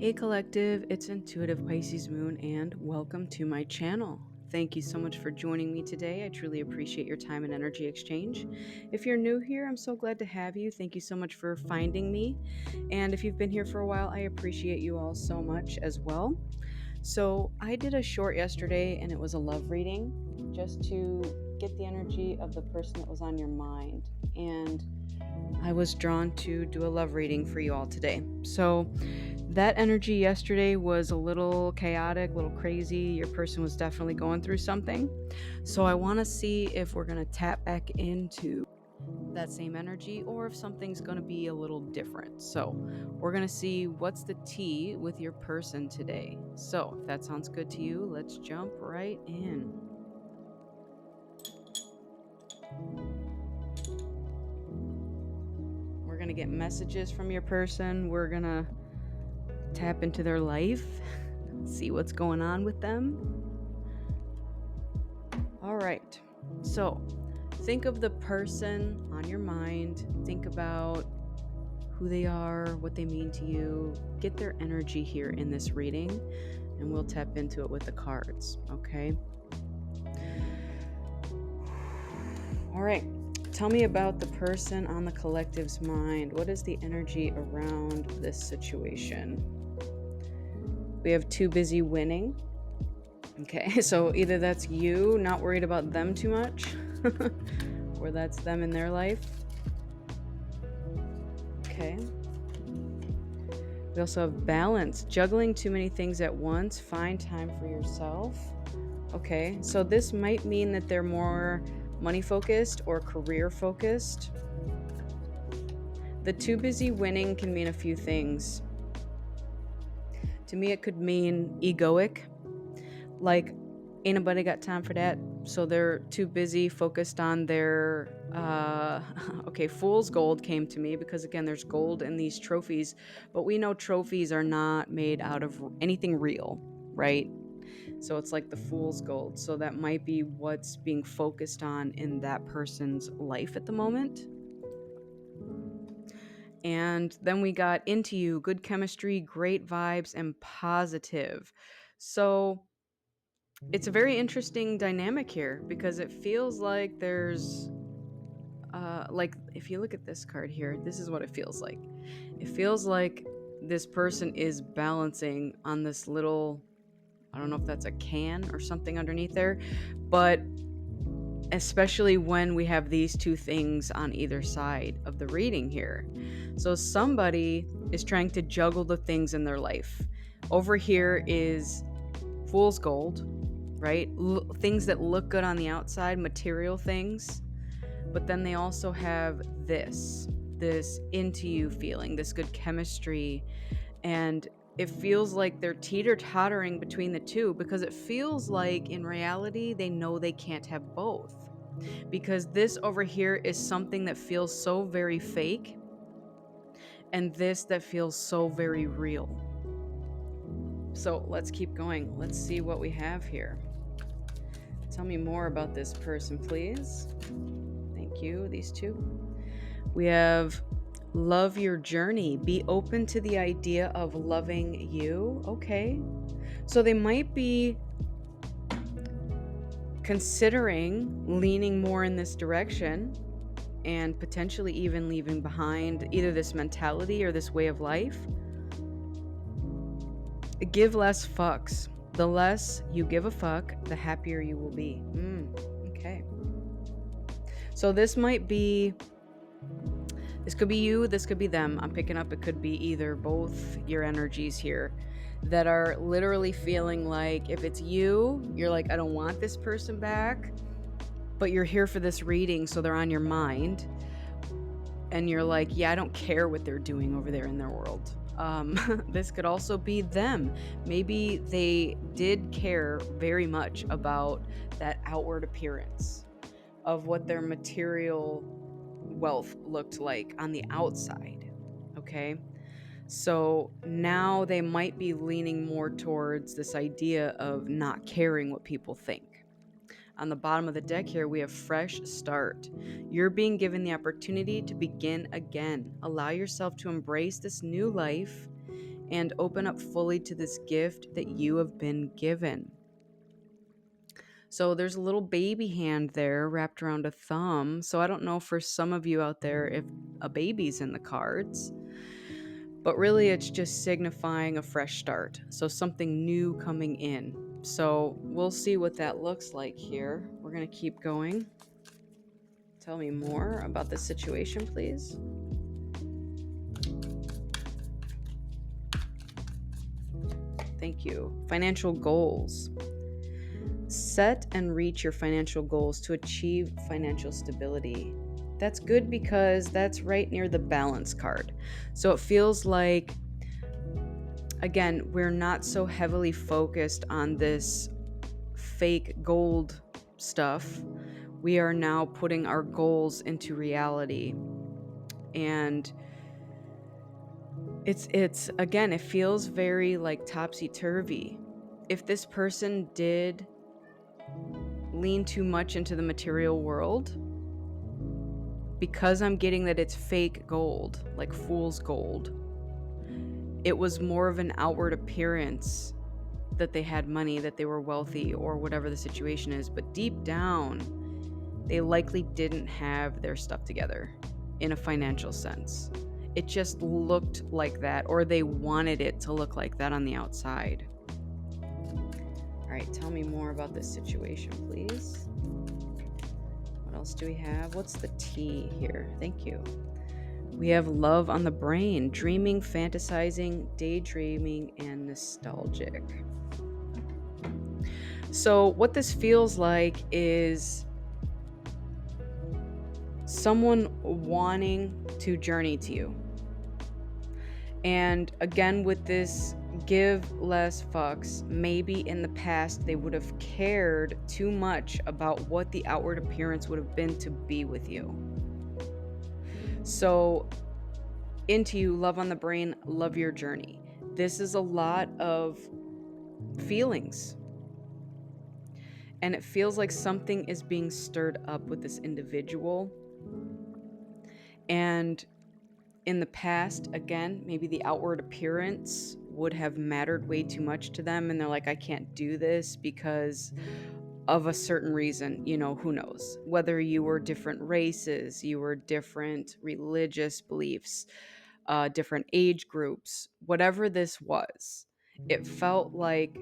Hey Collective, it's Intuitive Pisces Moon and welcome to my channel. Thank you so much for joining me today. I truly appreciate your time and energy exchange. If you're new here, I'm so glad to have you. Thank you so much for finding me. And if you've been here for a while, I appreciate you all so much as well. So I did a short yesterday and it was a love reading just to get the energy of the person that was on your mind. And I was drawn to do a love reading for you all today. So that energy yesterday was a little chaotic, a little crazy. Your person was definitely going through something. So I want to see if we're going to tap back into that same energy or if something's going to be a little different. So we're going to see what's the tea with your person today. So if that sounds good to you, let's jump right in. We're going to get messages from your person. We're going to tap into their life, see what's going on with them. All right. So think of the person on your mind. Think about who they are, what they mean to you. Get their energy here in this reading, and we'll tap into it with the cards, okay? All right. Tell me about the person on the collective's mind. What is the energy around this situation? We have too busy winning. Okay, so either that's you not worried about them too much, or that's them in their life. Okay. We also have balance, juggling too many things at once. Find time for yourself. Okay, so this might mean that they're more money focused or career focused. The too busy winning can mean a few things. To me, it could mean egoic, like ain't nobody got time for that. So they're too busy focused on their okay, fool's gold came to me because again there's gold in these trophies, but we know trophies are not made out of anything real, right? So it's like the fool's gold. So that might be what's being focused on in that person's life at the moment. And then we got into you, good chemistry, great vibes, and positive. So it's a very interesting dynamic here because it feels like there's like if you look at this card here, this is what it feels like. It feels like this person is balancing on this little, I don't know if that's a can or something underneath there, but especially when we have these two things on either side of the reading here. So somebody is trying to juggle the things in their life. Over here is fool's gold, right? Things that look good on the outside, material things. But then they also have this into you feeling, this good chemistry. And it feels like they're teeter-tottering between the two because it feels like in reality they know they can't have both. Because this over here is something that feels so very fake and this that feels so very real. So let's keep going. Let's see what we have here. Tell me more about this person, please. Thank you, these two. We have love your journey. Be open to the idea of loving you. Okay. So they might be considering leaning more in this direction and potentially even leaving behind either this mentality or this way of life. Give less fucks. The less you give a fuck, the happier you will be. Okay. So this could be you, this could be them. I'm picking up it could be either, both your energies here that are literally feeling like if it's you, you're like, I don't want this person back, but you're here for this reading, so they're on your mind. And you're like, yeah, I don't care what they're doing over there in their world. This could also be them. Maybe they did care very much about that outward appearance of what their material wealth looked like on the outside. Okay. So now they might be leaning more towards this idea of not caring what people think. On the bottom of the deck here, we have fresh start. You're being given the opportunity to begin again. Allow yourself to embrace this new life. and open up fully to this gift that you have been given. So there's a little baby hand there wrapped around a thumb. So I don't know for some of you out there if a baby's in the cards, but really it's just signifying a fresh start. So something new coming in. So we'll see what that looks like here. We're going to keep going. Tell me more about the situation, please. Thank you. Financial goals. Set and reach your financial goals to achieve financial stability. That's good because that's right near the balance card. So it feels like, again, we're not so heavily focused on this fake gold stuff. We are now putting our goals into reality. And it's again, it feels very like topsy-turvy. If this person did lean too much into the material world, because I'm getting that it's fake gold, like fool's gold, it was more of an outward appearance that they had money, that they were wealthy, or whatever the situation is. But deep down, they likely didn't have their stuff together in a financial sense. It just looked like that, or they wanted it to look like that on the outside. All right, tell me more about this situation, please. What else do we have? What's the T here? Thank you. We have love on the brain, dreaming, fantasizing, daydreaming, and nostalgic. So what this feels like is someone wanting to journey to you. And again, with this give less fucks, maybe in the past they would have cared too much about what the outward appearance would have been to be with you. So into you, love on the brain, love your journey. This is a lot of feelings. And it feels like something is being stirred up with this individual. And in the past, again, maybe the outward appearance would have mattered way too much to them. And they're like, I can't do this because of a certain reason. You know, who knows? Whether you were different races, you were different religious beliefs, different age groups, whatever this was, it felt like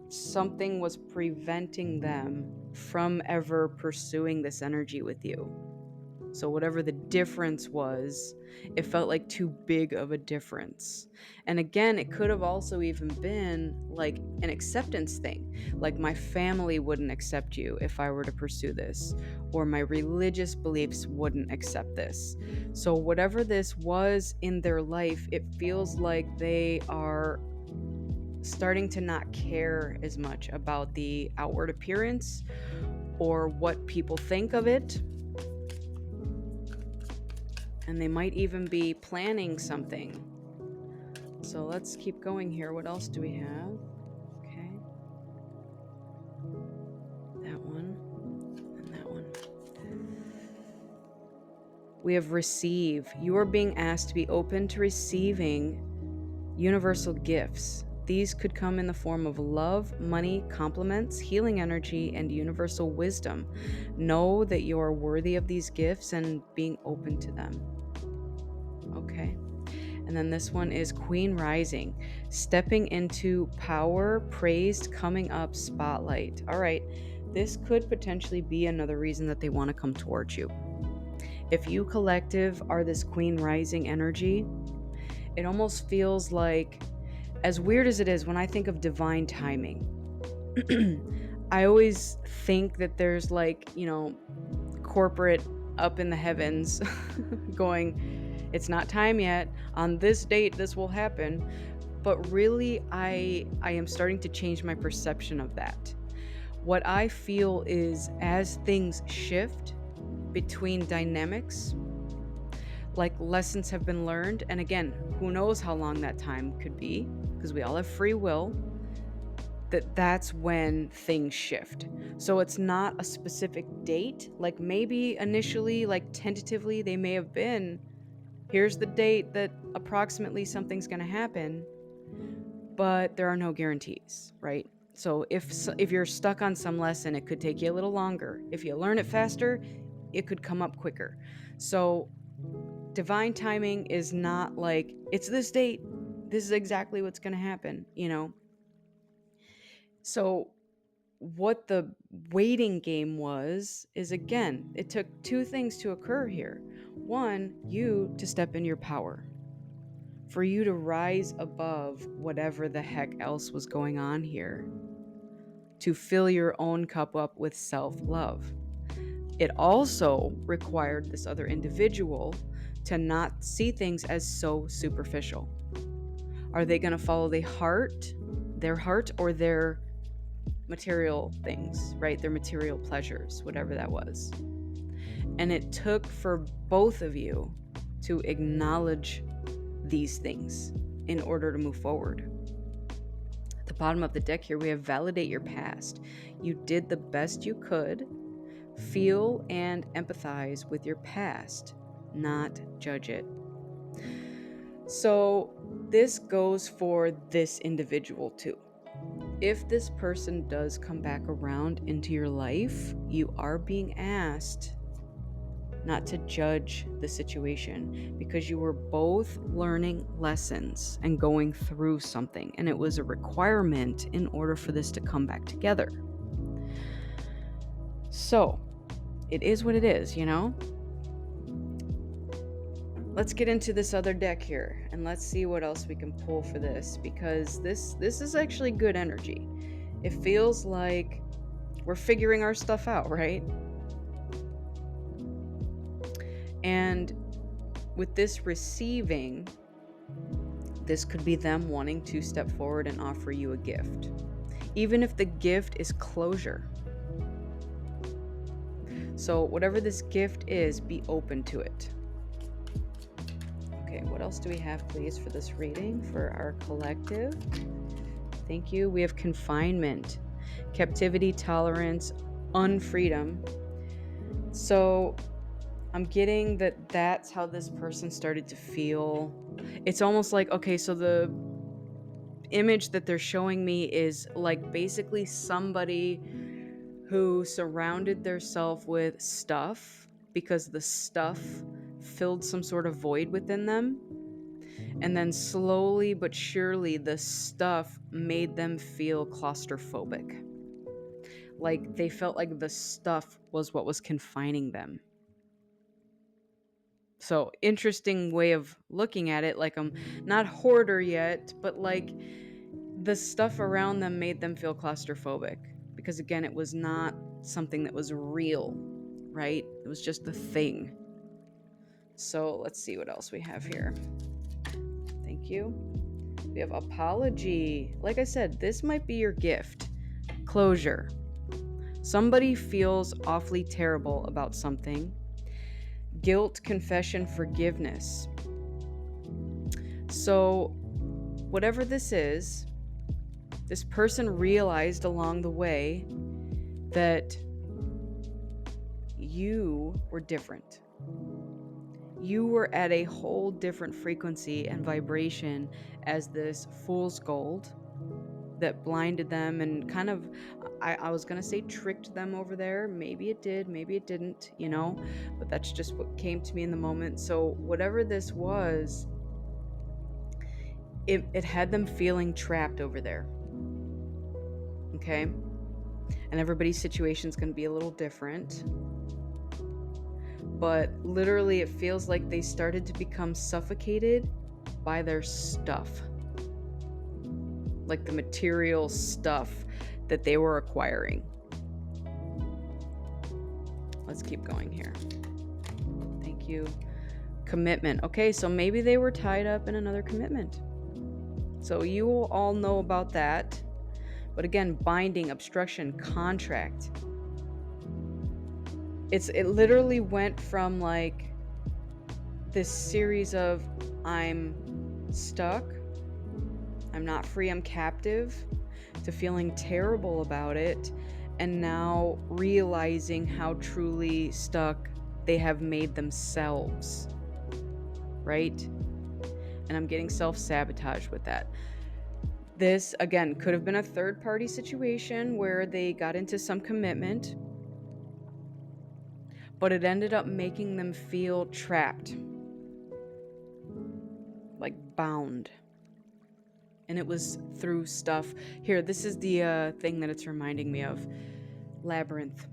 something was preventing them from ever pursuing this energy with you. So whatever the difference was, it felt like too big of a difference. And again, it could have also even been like an acceptance thing. Like my family wouldn't accept you if I were to pursue this, or my religious beliefs wouldn't accept this. So whatever this was in their life, it feels like they are starting to not care as much about the outward appearance or what people think of it. And they might even be planning something. So let's keep going here. What else do we have? Okay. That one and that one. We have receive. You are being asked to be open to receiving universal gifts. These could come in the form of love, money, compliments, healing energy, and universal wisdom. Know that you are worthy of these gifts and being open to them. Okay. And then this one is Queen Rising, stepping into power, praised, coming up, spotlight. All right. This could potentially be another reason that they want to come towards you. If you collective are this Queen Rising energy, it almost feels like, as weird as it is, when I think of divine timing, I always think that there's like, corporate up in the heavens going, it's not time yet. On this date, this will happen. But really, I am starting to change my perception of that. What I feel is as things shift between dynamics, like lessons have been learned. And again, who knows how long that time could be, because we all have free will, that's when things shift. So it's not a specific date. Like maybe initially, like tentatively, they may have been, here's the date that approximately something's going to happen. but there are no guarantees, right? So if you're stuck on some lesson, it could take you a little longer. If you learn it faster, it could come up quicker. So divine timing is not like it's this date, this is exactly what's going to happen, you know. So what the waiting game was is, again, it took two things to occur here. One, you to step in your power, for you to rise above whatever the heck else was going on here, to fill your own cup up with self-love. It also required this other individual to not see things as so superficial. Are they going to follow their heart, or their material things, right? Their material pleasures, whatever that was. And it took for both of you to acknowledge these things in order to move forward. At the bottom of the deck here, we have validate your past. You did the best you could. Feel and empathize with your past, not judge it. So this goes for this individual too. If this person does come back around into your life, you are being asked not to judge the situation, because you were both learning lessons and going through something, and it was a requirement in order for this to come back together. So it is what it is, you know? Let's get into this other deck here and let's see what else we can pull for this, because this is actually good energy. It feels like we're figuring our stuff out, right? And with this receiving, this could be them wanting to step forward and offer you a gift, even if the gift is closure. So whatever this gift is, be open to it. Okay, what else do we have, please, for this reading for our collective? Thank you. We have confinement, captivity, tolerance, unfreedom. So I'm getting that that's how this person started to feel. It's almost like, okay, so the image that they're showing me is like basically somebody who surrounded themselves with stuff because the stuff filled some sort of void within them. And then slowly but surely, the stuff made them feel claustrophobic. Like they felt like the stuff was what was confining them. So interesting way of looking at it. Like I'm not hoarder yet, but like the stuff around them made them feel claustrophobic. Because again, it was not something that was real, right? It was just the thing. So let's see what else we have here. Thank you. We have apology. Like I said, this might be your gift. Closure. Somebody feels awfully terrible about something. Guilt, confession, forgiveness. So whatever this is, this person realized along the way that you were different. You were at a whole different frequency and vibration as this fool's gold that blinded them and kind of, I was going to say tricked them over there. Maybe it did, maybe it didn't, you know, but that's just what came to me in the moment. So whatever this was, it had them feeling trapped over there. Okay? And everybody's situation is going to be a little different. But literally it feels like they started to become suffocated by their stuff. Like the material stuff that they were acquiring. Let's keep going here. Thank you. Commitment. Okay, so maybe they were tied up in another commitment. So you will all know about that. But again, binding, obstruction, contract. It literally went from like this series of I'm stuck, I'm not free, I'm captive, to feeling terrible about it, and now realizing how truly stuck they have made themselves, right? And I'm getting self-sabotaged with that. This, again, could have been a third party situation where they got into some commitment, but it ended up making them feel trapped, like bound. And it was through stuff. Here, this is the thing that it's reminding me of. Labyrinth.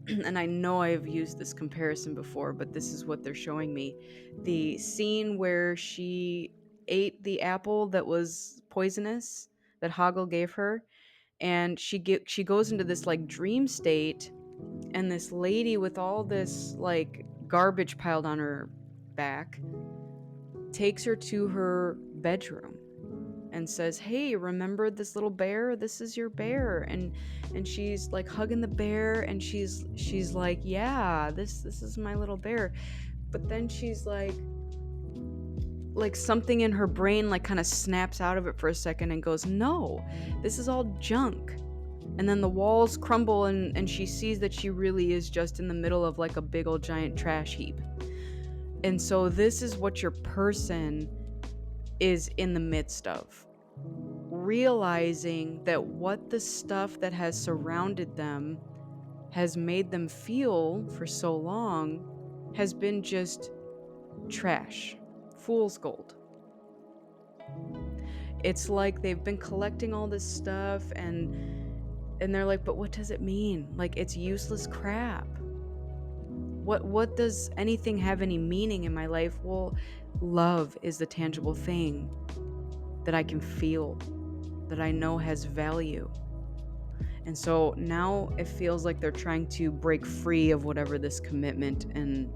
And I know I've used this comparison before, but this is what they're showing me. The scene where she ate the apple that was poisonous that Hoggle gave her, and she goes into this like dream state, and this lady with all this like garbage piled on her back takes her to her bedroom and says, "Hey, remember this little bear? This is your bear." And she's like hugging the bear, and she's like, "Yeah, this is my little bear." But then she's like something in her brain like kind of snaps out of it for a second and goes, "No, this is all junk." And then the walls crumble, and she sees that she really is just in the middle of like a big old giant trash heap. And so this is what your person is in the midst of. Realizing that what the stuff that has surrounded them has made them feel for so long has been just trash, fool's gold. It's like they've been collecting all this stuff, and they're like, but what does it mean? Like, it's useless crap. What does anything have any meaning in my life? Well, love is the tangible thing that I can feel, that I know has value. And so now it feels like they're trying to break free of whatever this commitment and,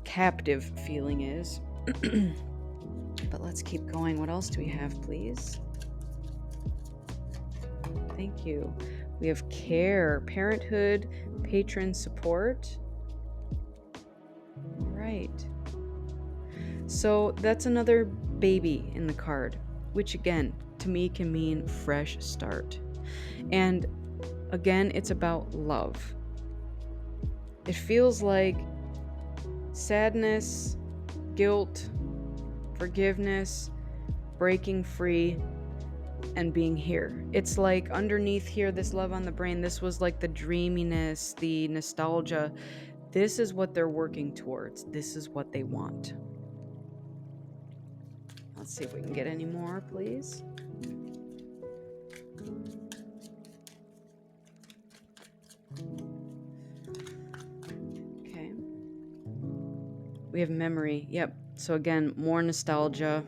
captive feeling is. But let's keep going. What else do we have, please? Thank you. We have care, parenthood, patron support. All right. So that's another baby in the card, which again, to me, can mean fresh start. And again, it's about love. It feels like sadness, guilt, forgiveness, breaking free, and being here. It's like underneath here, this love on the brain, this was like the dreaminess, the nostalgia. This is what they're working towards. This is what they want. Let's see if we can get any more, please. Okay. We have memory. Yep. So again, more nostalgia.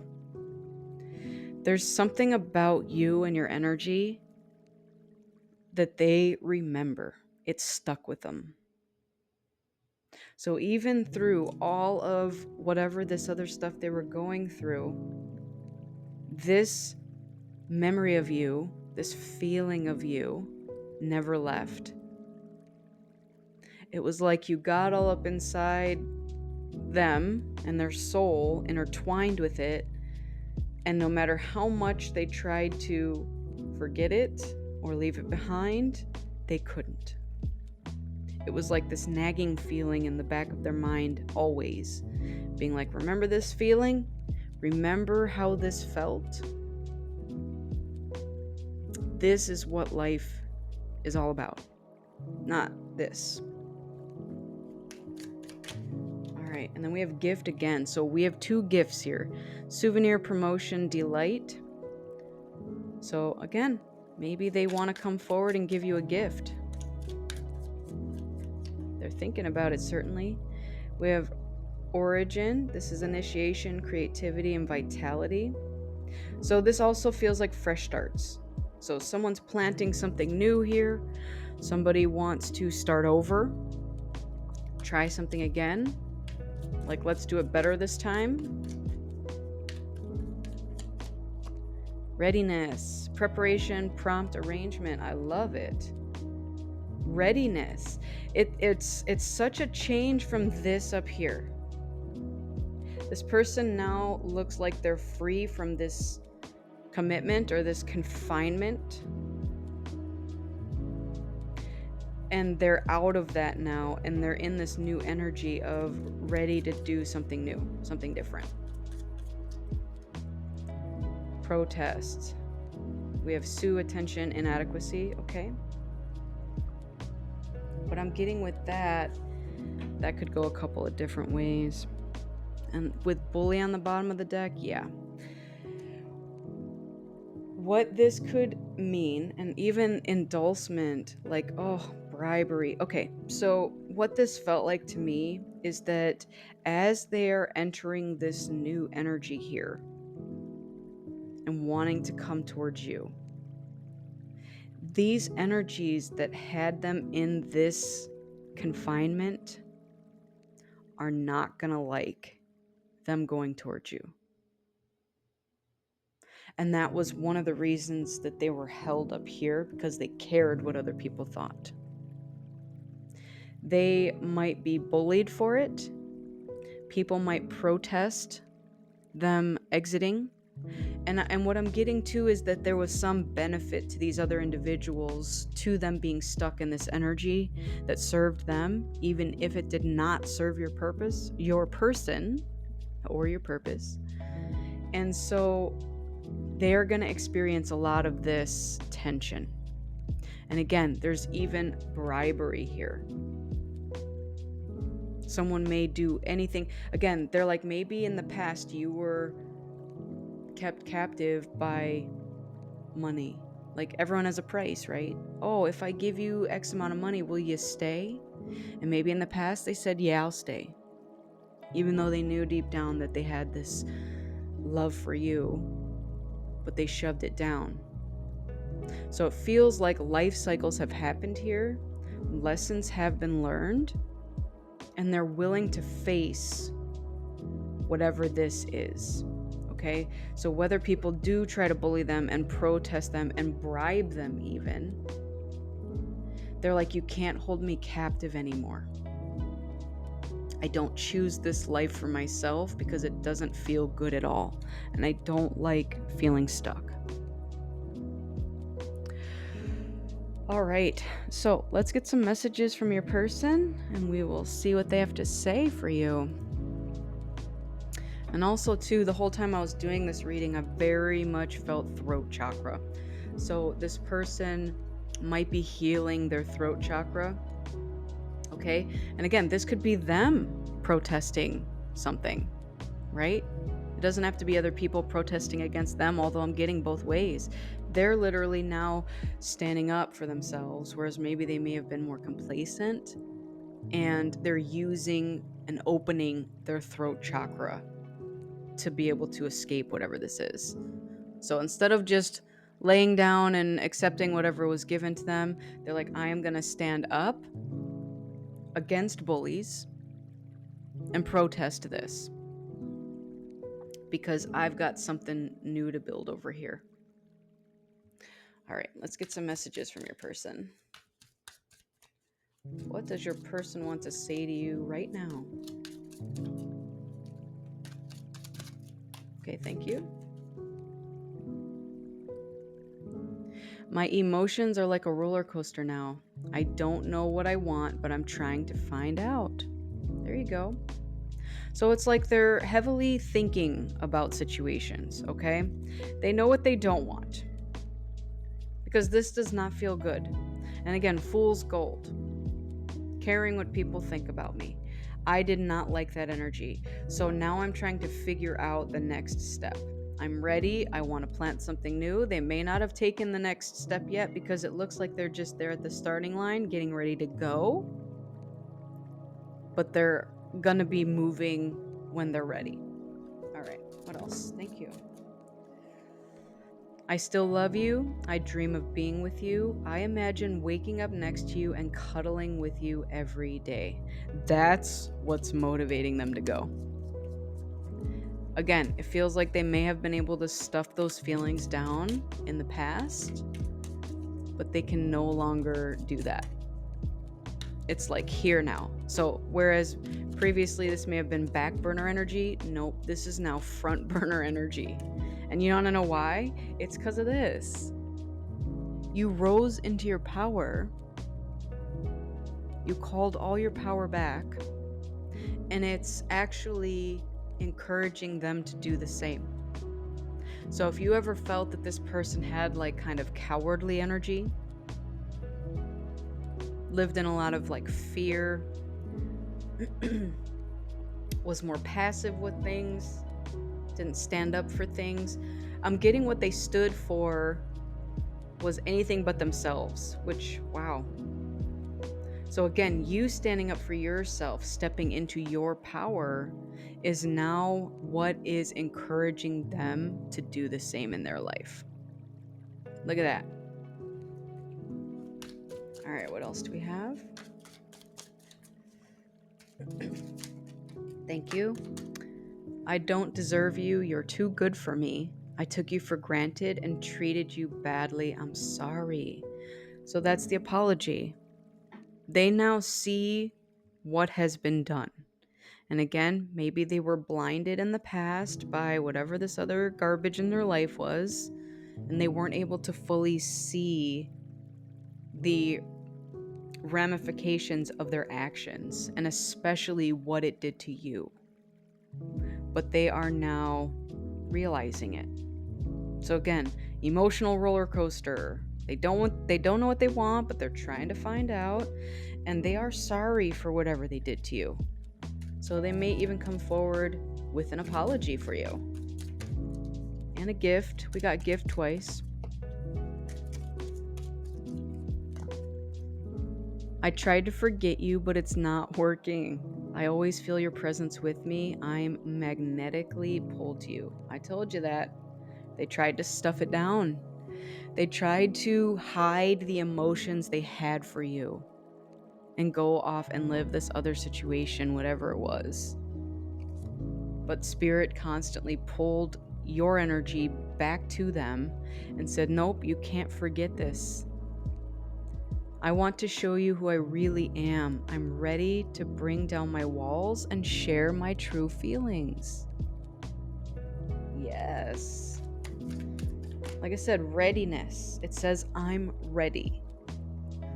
There's something about you and your energy that they remember. It's stuck with them. So even through all of whatever this other stuff they were going through, this memory of you, this feeling of you, never left. It was like you got all up inside them and their soul, intertwined with it, and no matter how much they tried to forget it or leave it behind, they couldn't. It was like this nagging feeling in the back of their mind, always being like, remember this feeling? Remember how this felt? This is what life is all about, not this. All right, and then we have gift again. So we have two gifts here: souvenir, promotion, delight. So again, maybe they want to come forward and give you a gift. They're thinking about it, certainly. We have origin. This is initiation, creativity, and vitality. So this also feels like fresh starts. So someone's planting something new here. Somebody wants to start over, try something again. Like, let's do it better this time. Readiness, preparation, prompt, arrangement. I love it. Readiness. It's such a change from this up here. This person now looks like they're free from this commitment or this confinement. And they're out of that now, and they're in this new energy of ready to do something new, something different. protest. We have sue, attention, inadequacy. Okay. What I'm getting with that could go a couple of different ways. And with bully on the bottom of the deck, yeah. What this could mean, and even indulgement, like, oh, bribery. Okay, so what this felt like to me is that as they're entering this new energy here and wanting to come towards you, these energies that had them in this confinement are not going to like them going towards you. And that was one of the reasons that they were held up here, because they cared what other people thought. They might be bullied for it. People might protest them exiting. And what I'm getting to is that there was some benefit to these other individuals, to them being stuck in this energy that served them, even if it did not serve your purpose, your person, or your purpose. And so they're going to experience a lot of this tension. And again, there's even bribery here. Someone may do anything. Again, they're like, maybe in the past you were kept captive by money. Like, everyone has a price, right? Oh, if I give you X amount of money, will you stay? And maybe in the past they said, yeah, I'll stay. Even though they knew deep down that they had this love for you, but they shoved it down. So it feels like life cycles have happened here, lessons have been learned, and they're willing to face whatever this is. Okay? So whether people do try to bully them and protest them and bribe them even, they're like, you can't hold me captive anymore. I don't choose this life for myself because it doesn't feel good at all. And I don't like feeling stuck. All right, so let's get some messages from your person and we will see what they have to say for you. And also, too, the whole time I was doing this reading, I very much felt throat chakra. So this person might be healing their throat chakra. Okay? And again, this could be them protesting something, right? It doesn't have to be other people protesting against them, although I'm getting both ways. They're literally now standing up for themselves, whereas maybe they may have been more complacent, and they're using and opening their throat chakra to be able to escape whatever this is. So instead of just laying down and accepting whatever was given to them, they're like, I am going to stand up against bullies and protest this because I've got something new to build over here. All right, let's get some messages from your person. What does your person want to say to you right now? Okay, thank you. My emotions are like a roller coaster now. I don't know what I want, but I'm trying to find out. There you go. So it's like they're heavily thinking about situations, okay? They know what they don't want, because this does not feel good. And again, fool's gold. Caring what people think about me. I did not like that energy. So now I'm trying to figure out the next step. I'm ready. I want to plant something new. They may not have taken the next step yet because it looks like they're just there at the starting line getting ready to go. But they're gonna be moving when they're ready. All right, what else? Thank you. I still love you. I dream of being with you. I imagine waking up next to you and cuddling with you every day. That's what's motivating them to go. Again, it feels like they may have been able to stuff those feelings down in the past, but they can no longer do that. It's like here now. So whereas previously this may have been back burner energy, nope, this is now front burner energy. And you want to know why? It's because of this. You rose into your power. You called all your power back. And it's actually encouraging them to do the same. So if you ever felt that this person had like kind of cowardly energy, lived in a lot of like fear, was more passive with things, didn't stand up for things, I'm getting what they stood for was anything but themselves, which, wow. So again, you standing up for yourself, stepping into your power is now what is encouraging them to do the same in their life. Look at that. All right, what else do we have? Thank you. I don't deserve you. You're too good for me. I took you for granted and treated you badly. I'm sorry. So that's the apology. They now see what has been done. And again, maybe they were blinded in the past by whatever this other garbage in their life was, and they weren't able to fully see the ramifications of their actions, and especially what it did to you. But they are now realizing it. So again, emotional roller coaster. They don't know what they want, but they're trying to find out, and they are sorry for whatever they did to you. So they may even come forward with an apology for you. And a gift. We got gift twice. I tried to forget you, but it's not working. I always feel your presence with me. I'm magnetically pulled to you. I told you that. They tried to stuff it down. They tried to hide the emotions they had for you and go off and live this other situation, whatever it was. But Spirit constantly pulled your energy back to them and said, nope, you can't forget this. I want to show you who I really am. I'm ready to bring down my walls and share my true feelings. Yes. Like I said, readiness. It says, I'm ready.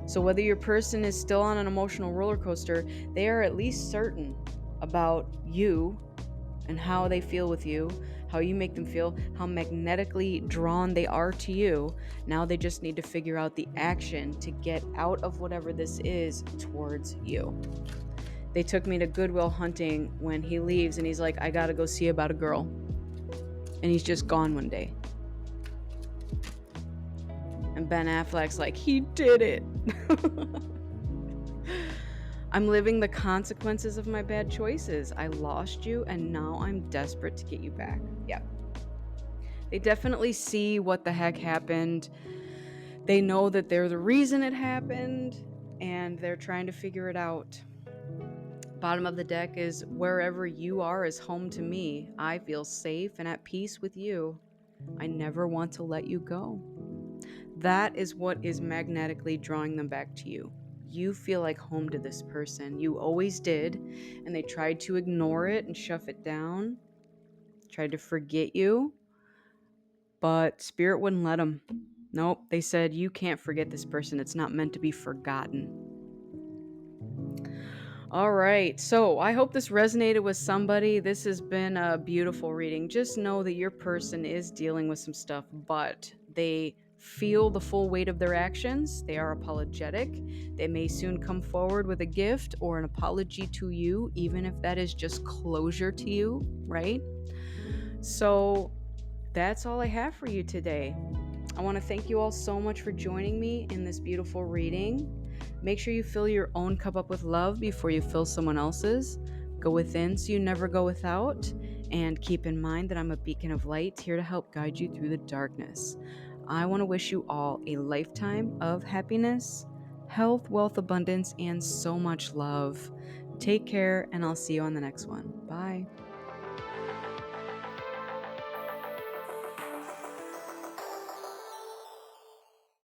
So whether your person is still on an emotional roller coaster, they are at least certain about you and how they feel with you, how you make them feel, how magnetically drawn they are to you. Now they just need to figure out the action to get out of whatever this is towards you. They took me to Goodwill Hunting when he leaves and he's like, I gotta go see about a girl. And he's just gone one day. And Ben Affleck's like, he did it. I'm living the consequences of my bad choices. I lost you and now I'm desperate to get you back. Yeah. They definitely see what the heck happened. They know that they're the reason it happened and they're trying to figure it out. Bottom of the deck is wherever you are is home to me. I feel safe and at peace with you. I never want to let you go. That is what is magnetically drawing them back to you. You feel like home to this person. You always did. And they tried to ignore it and shove it down, tried to forget you, but Spirit wouldn't let them. Nope, they said, you can't forget this person. It's not meant to be forgotten. All right, so I hope this resonated with somebody. This has been a beautiful reading. Just know that your person is dealing with some stuff, but they feel the full weight of their actions. They are apologetic. They may soon come forward with a gift or an apology to you, even if that is just closure to you, right? So that's all I have for you today. I want to thank you all so much for joining me in this beautiful reading. Make sure you fill your own cup up with love before you fill someone else's. Go within so you never go without. And keep in mind that I'm a beacon of light here to help guide you through the darkness. I want to wish you all a lifetime of happiness, health, wealth, abundance, and so much love. Take care, and I'll see you on the next one. Bye.